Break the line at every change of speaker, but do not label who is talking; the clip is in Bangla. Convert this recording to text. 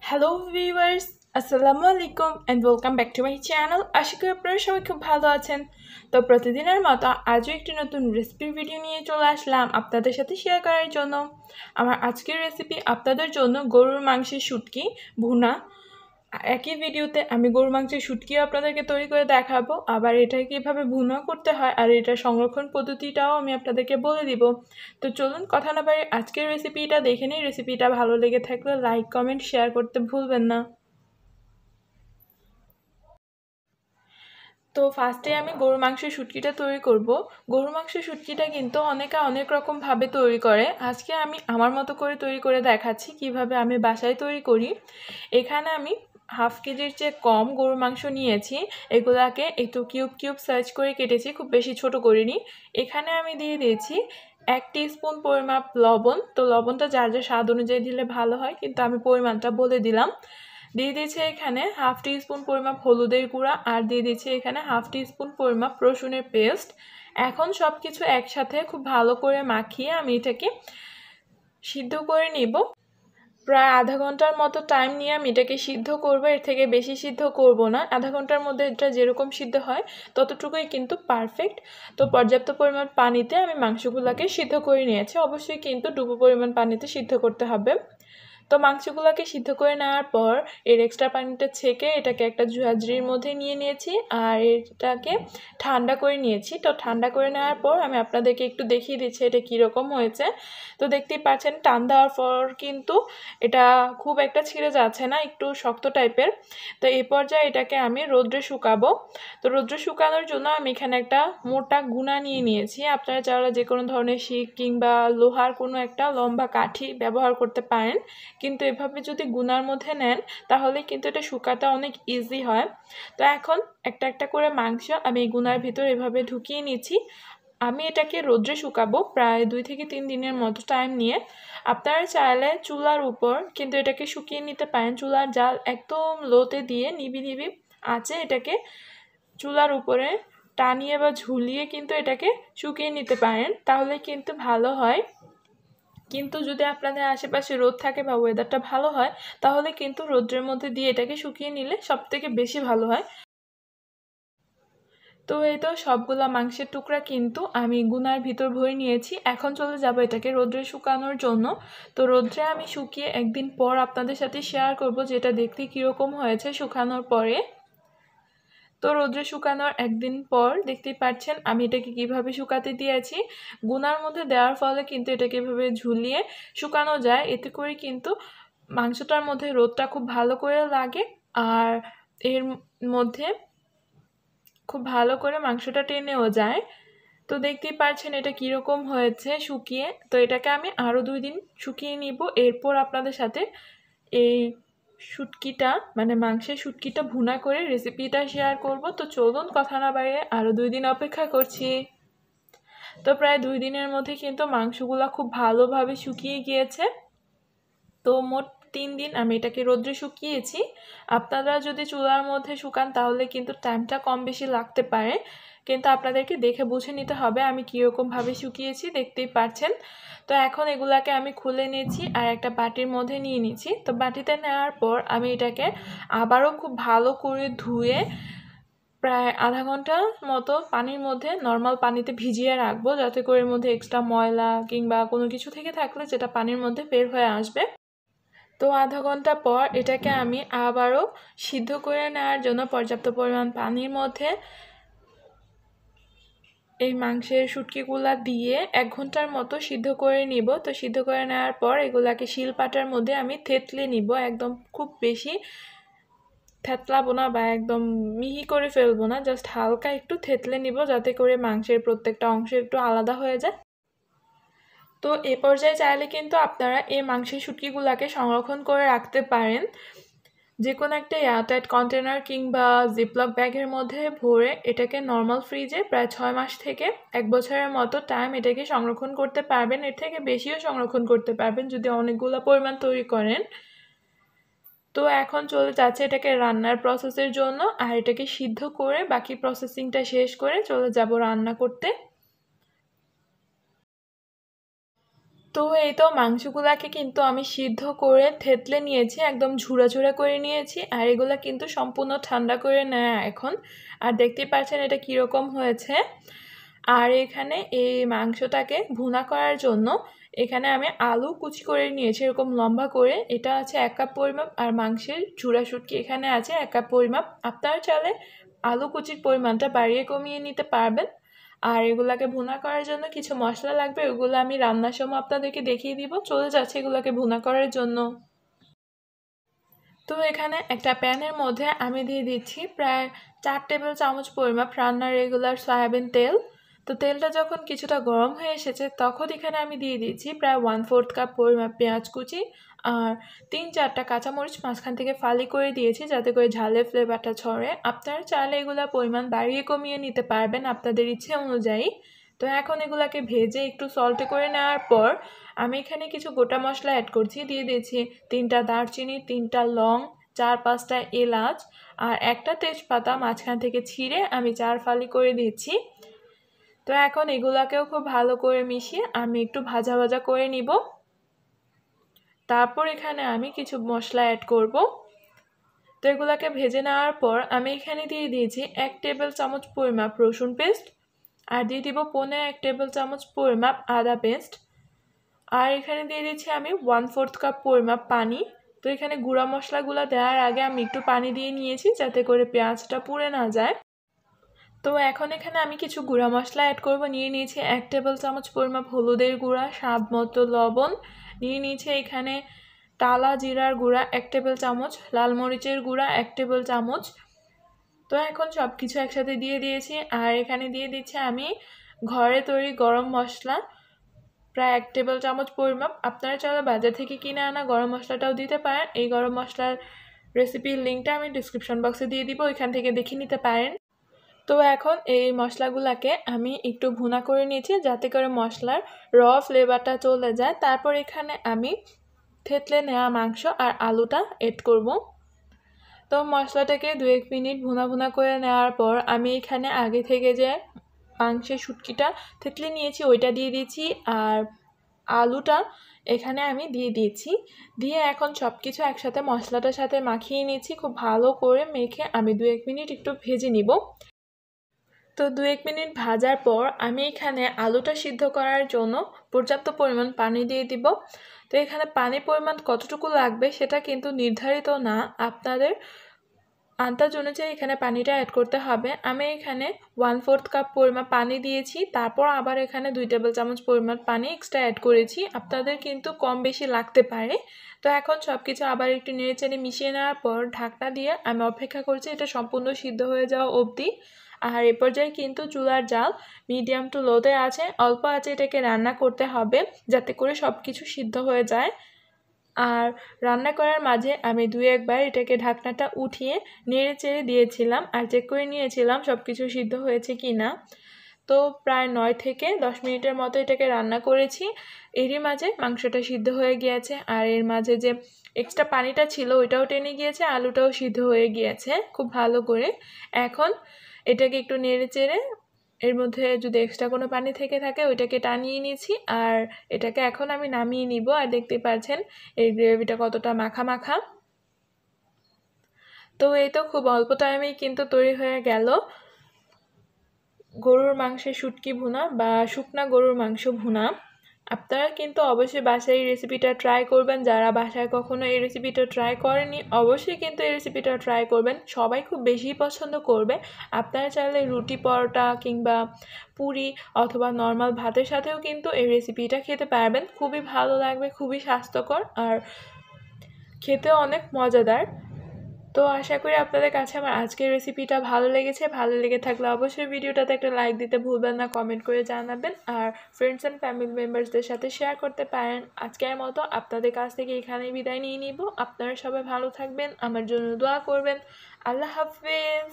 হ্যালো ভিউয়ার্স, আসসালামু আলাইকুম and welcome back to my channel. আশা করি আপনারা সবাই খুব ভালো আছেন। তো প্রতিদিনের মতো আজও একটি নতুন রেসিপির ভিডিও নিয়ে চলে আসলাম আপনাদের সাথে শেয়ার করার জন্য। আমার আজকের রেসিপি আপনাদের জন্য গরুর মাংসের শুটকি ভুনা। একই ভিডিওতে আমি গরুর মাংসের শুটকিও আপনাদেরকে তৈরি করে দেখাবো, আবার এটা কীভাবে ভুনা করতে হয় আর এটা সংরক্ষণ পদ্ধতিটাও আমি আপনাদেরকে বলে দিব। তো চলুন কথা না বাড়িয়ে আজকের রেসিপিটা দেখে নিই। রেসিপিটা ভালো লেগে থাকলে লাইক কমেন্ট শেয়ার করতে ভুলবেন না। তো ফার্স্টে আমি গরুর মাংসের শুটকিটা তৈরি করব। গরুর মাংসের শুটকিটা কিন্তু অনেকে অনেক রকমভাবে তৈরি করে। আজকে আমি আমার মতো করে তৈরি করে দেখাচ্ছি কিভাবে আমি বাসায় তৈরি করি। এখানে আমি হাফ কেজির চেয়ে কম গরুর মাংস নিয়েছি। এগুলাকে একটু কিউব কিউব সাইজ করে কেটেছি, খুব বেশি ছোট করিনি। এখানে আমি দিয়ে দিয়েছি 1 টিস্পুন পরিমাপ লবণ। তো লবণটা যার যার স্বাদ অনুযায়ী দিলে ভালো হয়, কিন্তু আমি পরিমাণটা বলে দিলাম। দিয়ে দিয়েছি এখানে হাফ টিস্পুন পরিমাপ হলুদের গুঁড়া, আর দিয়ে দিয়েছি এখানে হাফ টিস্পুন পরিমাপ রসুনের পেস্ট। এখন সব কিছু একসাথে খুব ভালো করে মাখিয়ে আমি এটাকে সিদ্ধ করে নিব। প্রায় আধা ঘন্টার মতো টাইম নিয়ে আমি এটাকে সিদ্ধ করব, এর থেকে বেশি সিদ্ধ করব না। আধা ঘন্টার মধ্যে এটা যেরকম সিদ্ধ হয় ততটুকুই কিন্তু পারফেক্ট। তো পর্যাপ্ত পরিমাণ পানিতে আমি মাংসগুলোকে সিদ্ধ করে নিয়েছি। অবশ্যই কিন্তু ডুবো পরিমাণ পানিতে সিদ্ধ করতে হবে। তো মাংসগুলোকে সিদ্ধ করে নেওয়ার পর এর এক্সট্রা পানিটা ছেঁকে এটাকে একটা ঝাঁঝরির মধ্যে নিয়ে নিয়েছি, আর এটাকে ঠান্ডা করে নিয়েছি। তো ঠান্ডা করে নেওয়ার পর আমি আপনাদেরকে একটু দেখিয়ে দিচ্ছি এটা কীরকম হয়েছে। তো দেখতেই পাচ্ছেন টান দেওয়ার পর কিন্তু এটা খুব একটা ছিঁড়ে যাচ্ছে না, একটু শক্ত টাইপের। তো এই পর্যায়ে এটাকে আমি রোদ্রে শুকাবো। তো রোদ্রে শুকানোর জন্য আমি এখানে একটা মোটা গুনা নিয়ে নিয়েছি। আপনারা চাইলে যে কোনো ধরনের শিক কিংবা লোহার কোনো একটা লম্বা কাঠি ব্যবহার করতে পারেন, কিন্তু এভাবে যদি গুনার মধ্যে নেন তাহলে কিন্তু এটা শুকাতে অনেক ইজি হয়। তো এখন একটা একটা করে মাংস আমি এই গুনার ভিতর এভাবে ঢুকিয়ে নিচ্ছি। আমি এটাকে রোদ্রে শুকাবো প্রায় 2 থেকে 3 দিনের মতো টাইম নিয়ে। আপনারা চাইলে চুলার উপর কিন্তু এটাকে শুকিয়ে নিতে পারেন। চুলার জাল একদম লোতে দিয়ে নিবি নিবি আঁচে এটাকে চুলার উপরে টানিয়ে বা ঝুলিয়ে কিন্তু এটাকে শুকিয়ে নিতে পারেন, তাহলে কিন্তু ভালো হয়। কিন্তু যদি আপনাদের আশেপাশে রোদ থাকে বা ওয়েদারটা ভালো হয় তাহলে কিন্তু রোদ্রের মধ্যে দিয়ে এটাকে শুকিয়ে নিলে সবথেকে বেশি ভালো হয়। তো এই তো সবগুলা মাংসের টুকরা কিন্তু আমি গুনার ভিতর ভরে নিয়েছি। এখন চলে যাব এটাকে রোদ্রে শুকানোর জন্য। তো রোদ্রে আমি শুকিয়ে একদিন পর আপনাদের সাথে শেয়ার করব যেটা দেখতে কীরকম হয়েছে শুকানোর পরে। তো রোদ্রে শুকানোর একদিন পর দেখতেই পাচ্ছেন আমি এটাকে কিভাবে শুকাতে দিয়েছি। গুনার মধ্যে দেওয়ার ফলে কিন্তু এটাকে এভাবে ঝুলিয়ে শুকানো যায়, এতে করে কিন্তু মাংসটার মধ্যে রোদটা খুব ভালো করে লাগে, আর এর মধ্যে খুব ভালো করে মাংসটা টেনেও যায়। তো দেখতেই পাচ্ছেন এটা কীরকম হয়েছে শুকিয়ে। তো এটাকে আমি আরও 2 দিন শুকিয়ে নিব, এরপর আপনাদের সাথে এই শুটকিটা মানে মাংসের শুটকিটা ভুনা করে রেসিপিটা শেয়ার করব। তো চলুন কথা না বাড়িয়ে আরও 2 দিন অপেক্ষা করছি। তো প্রায় 2 দিনের মধ্যে কিন্তু মাংসগুলো খুব ভালোভাবে শুকিয়ে গিয়েছে। তো মোট 3 দিন আমি এটাকে রোদ্রে শুকিয়েছি। আপনারা যদি চুলার মধ্যে শুকান তাহলে কিন্তু টাইমটা কম বেশি লাগতে পারে, কিন্তু আপনাদেরকে দেখে বুঝে নিতে হবে আমি কীরকমভাবে শুকিয়েছি, দেখতেই পাচ্ছেন। তো এখন এগুলাকে আমি খুলে নিয়েছি আর একটা বাটির মধ্যে নিয়ে নিচ্ছি। তো বাটিতে নেওয়ার পর আমি এটাকে আবারও খুব ভালো করে ধুয়ে প্রায় আধা ঘন্টার মতো পানির মধ্যে নর্মাল পানিতে ভিজিয়ে রাখবো, যাতে করে এর মধ্যে এক্সট্রা ময়লা কিংবা কোনো কিছু থেকে থাকলে যেটা পানির মধ্যে বের হয়ে আসবে। তো আধা ঘন্টা পর এটাকে আমি আবারও সিদ্ধ করে নেওয়ার জন্য পর্যাপ্ত পরিমাণ পানির মধ্যে এই মাংসের শুটকিগুলা দিয়ে 1 ঘন্টার মতো সিদ্ধ করে নিব। তো সিদ্ধ করে নেওয়ার পর এগুলাকে শিলপাটার মধ্যে আমি থেতলে নিব, একদম খুব বেশি থেতলাবো না বা একদম মিহি করে ফেলবো না, জাস্ট হালকা একটু থেতলে নিব যাতে করে মাংসের প্রত্যেকটা অংশ একটু আলাদা হয়ে যায়। তো এ পর্যায়ে চাইলে কিন্তু আপনারা এই মাংসের শুটকিগুলাকে সংরক্ষণ করে রাখতে পারেন যে কোনো একটা এয়ারটাইট কন্টেনার কিংবা জিপলক ব্যাগের মধ্যে ভরে এটাকে নর্মাল ফ্রিজে প্রায় 6 মাস থেকে 1 বছরের মতো টাইম এটাকে সংরক্ষণ করতে পারবেন। এর থেকে বেশিও সংরক্ষণ করতে পারবেন যদি অনেকগুলো পরিমাণ তৈরি করেন। তো এখন চলে যাচ্ছে এটাকে রান্নার প্রসেসের জন্য, আর এটাকে সিদ্ধ করে বাকি প্রসেসিংটা শেষ করে চলে যাব রান্না করতে। তো তো এই তো মাংসগুলাকে কিন্তু আমি সিদ্ধ করে থেতলে নিয়েছি, একদম ঝুরা ঝুরা করে নিয়েছি। আর এগুলা কিন্তু সম্পূর্ণ ঠান্ডা করে নেয় এখন। আর দেখতেই পাচ্ছেন এটা কীরকম হয়েছে। আর এখানে এই মাংসটাকে ভুনা করার জন্য এখানে আমি আলু কুচি করে নিয়েছি এরকম লম্বা করে। এটা আছে 1 কাপ পরিমাপ, আর মাংসের ঝুরা শুটকি এখানে আছে 1 কাপ পরিমাপ। আপনারা চাইলে আলু কুচির পরিমাণটা বাড়িয়ে কমিয়ে নিতে পারবেন। আর এগুলাকে ভুনা করার জন্য কিছু মশলা লাগবে, ওগুলো আমি রান্নার সময় আপনাদেরকে দেখিয়ে দিব। চলে যাচ্ছে এগুলোকে ভুনা করার জন্য। তো এখানে একটা প্যানের মধ্যে আমি দিয়ে দিচ্ছি প্রায় 4 টেবিল চামচ পরিমাপ রান্নার রেগুলার সয়াবিন তেল। তো তেলটা যখন কিছুটা গরম হয়ে এসেছে তখন এখানে আমি দিয়ে দিচ্ছি প্রায় 1/4 কাপ পরিমাপ পেঁয়াজ কুচি আর 3-4টা কাঁচামরিচ মাঝখান থেকে ফালি করে দিয়েছি যাতে করে ঝালের ফ্লেভারটা ছড়ে। আপনারা চাইলে এগুলোর পরিমাণ বাড়িয়ে কমিয়ে নিতে পারবেন আপনাদের ইচ্ছে অনুযায়ী। তো এখন এগুলাকে ভেজে একটু সল্টে করে নেওয়ার পর আমি এখানে কিছু গোটা মশলা অ্যাড করছি। দিয়ে দিয়েছি 3টা দারচিনি, 3টা লং, 4-5টা এলাচ আর একটা তেজপাতা মাঝখান থেকে ছিঁড়ে আমি 4 ফালি করে দিচ্ছি। তো এখন এগুলাকেও খুব ভালো করে মিশিয়ে আমি একটু ভাজা ভাজা করে নিব। তারপর এখানে আমি কিছু মশলা অ্যাড করব। তো এগুলাকে ভেজে নেওয়ার পর আমি এখানে দিয়ে দিয়েছি 1 টেবিল চামচ পরিমাপ রসুন পেস্ট আর দিয়ে দিব 1.5 টেবিল চামচ পরিমাপ আদা পেস্ট। আর এখানে দিয়ে দিচ্ছি আমি 1/4 কাপ পরিমাপ পানি। তো এখানে গুঁড়া মশলাগুলো দেওয়ার আগে আমি একটু পানি দিয়ে নিয়েছি যাতে করে পেঁয়াজটা পুড়ে না যায়। তো এখন এখানে আমি কিছু গুঁড়া মশলা অ্যাড করব। নিয়ে নিয়েছি 1 টেবিল চামচ পরিমাপ হলুদের গুঁড়া, স্বাদ মতো লবণ, নিয়ে নিয়েছি এখানে টালা জিরার গুঁড়া 1 টেবিল চামচ, লাল মরিচের গুঁড়া 1 টেবিল চামচ। তো এখন সব কিছু একসাথে দিয়ে দিয়েছি। আর এখানে দিয়ে দিচ্ছি আমি ঘরে তৈরি গরম মশলা প্রায় 1 টেবিল চামচ পরিমাপ। আপনারা চাইলে বাজার থেকে কিনে আনা গরম মশলাটাও দিতে পারেন। এই গরম মশলার রেসিপির লিঙ্কটা আমি ডিসক্রিপশন বক্সে দিয়ে দিব, ওইখান থেকে দেখে নিতে পারেন। তো এখন এই মশলাগুলোকে আমি একটু ভুনা করে নিয়েছি যাতে করে মশলার র ফ্লেভারটা চলে যায়। তারপর এখানে আমি থেতলে নেওয়া মাংস আর আলুটা এড করব। তো মশলাটাকে 2-1 মিনিট ভুনা ভুনা করে নেওয়ার পর আমি এখানে আগে থেকে যে মাংসের শুটকিটা থেতলে নিয়েছি ওইটা দিয়ে দিয়েছি আর আলুটা এখানে আমি দিয়ে দিয়েছি। দিয়ে এখন সব কিছু একসাথে মশলাটার সাথে মাখিয়ে নিয়েছি। খুব ভালো করে মেখে আমি 2-1 মিনিট একটু ভেজে নিব। তো 2-1 মিনিট ভাজার পর আমি এখানে আলুটা সিদ্ধ করার জন্য পর্যাপ্ত পরিমাণ পানি দিয়ে দিব। তো এখানে পানির পরিমাণ কতটুকু লাগবে সেটা কিন্তু নির্ধারিত না, আপনাদের আন্দাজ অনুযায়ী এখানে পানিটা অ্যাড করতে হবে। আমি এখানে 1/4 কাপ পরিমাণ পানি দিয়েছি, তারপর আবার এখানে 2 টেবিল চামচ পরিমাণ পানি এক্সট্রা অ্যাড করেছি। আপনাদের কিন্তু কম বেশি লাগতে পারে। তো এখন সব কিছু আবার একটু নেড়েচেড়ে মিশিয়ে নেওয়ার পর ঢাকনা দিয়ে আমি অপেক্ষা করছি এটা সম্পূর্ণ সিদ্ধ হয়ে যাওয়া অবধি। আর এ পর্যায়ে কিন্তু চুলার জাল মিডিয়াম টু লোতে আছে, অল্প আছে এটাকে রান্না করতে হবে যাতে করে সব কিছু সিদ্ধ হয়ে যায়। আর রান্না করার মাঝে আমি 2-1 বার এটাকে ঢাকনাটা উঠিয়ে নেড়ে চেড়ে দিয়েছিলাম আর চেক করে নিয়েছিলাম সব কিছু সিদ্ধ হয়েছে কি না। তো প্রায় 9 থেকে 10 মিনিটের মতো এটাকে রান্না করেছি। এরই মাঝে মাংসটা সিদ্ধ হয়ে গিয়েছে আর এর মাঝে যে এক্সট্রা পানিটা ছিল ওইটাও টেনে গিয়েছে, আলুটাও সিদ্ধ হয়ে গিয়েছে খুব ভালো করে। এখন এটাকে একটু নেড়ে চেড়ে এর মধ্যে যদি এক্সট্রা কোনো পানি থেকে থাকে ওইটাকে টানিয়ে নিয়েছি আর এটাকে এখন আমি নামিয়ে নিব। আর দেখতে পাচ্ছেন এই গ্রেভিটা কতটা মাখা মাখা। তো এই তো খুব অল্প টাইমেই কিন্তু তৈরি হয়ে গেল গরুর মাংসের শুটকি ভুনা বা শুকনা গরুর মাংস ভুনা। আপনারা কিন্তু অবশ্যই বাসায় এই রেসিপিটা ট্রাই করবেন। যারা বাসায় কখনো এই রেসিপিটা ট্রাই করেনি অবশ্যই কিন্তু এই রেসিপিটা ট্রাই করবেন, সবাই খুব বেশি পছন্দ করবে। আপনারা চাইলে রুটি, পরোটা কিংবা পুরি অথবা নর্মাল ভাতের সাথেও কিন্তু এই রেসিপিটা খেতে পারবেন। খুবই ভালো লাগবে, খুবই স্বাস্থ্যকর আর খেতেও অনেক মজাদার। তো আশা করি আপনাদের কাছে আমার আজকের রেসিপিটা ভালো লেগেছে। ভালো লেগে থাকলে অবশ্যই ভিডিওটাতে একটা লাইক দিতে ভুলবেন না, কমেন্ট করে জানাবেন আর ফ্রেন্ডস অ্যান্ড ফ্যামিলি মেম্বার্সদের সাথে শেয়ার করতে পারেন। আজকের মতো আপনাদের কাছ থেকে এখানেই বিদায় নিয়ে নিব। আপনারা সবাই ভালো থাকবেন, আমার জন্য দোয়া করবেন। আল্লাহ হাফেজ।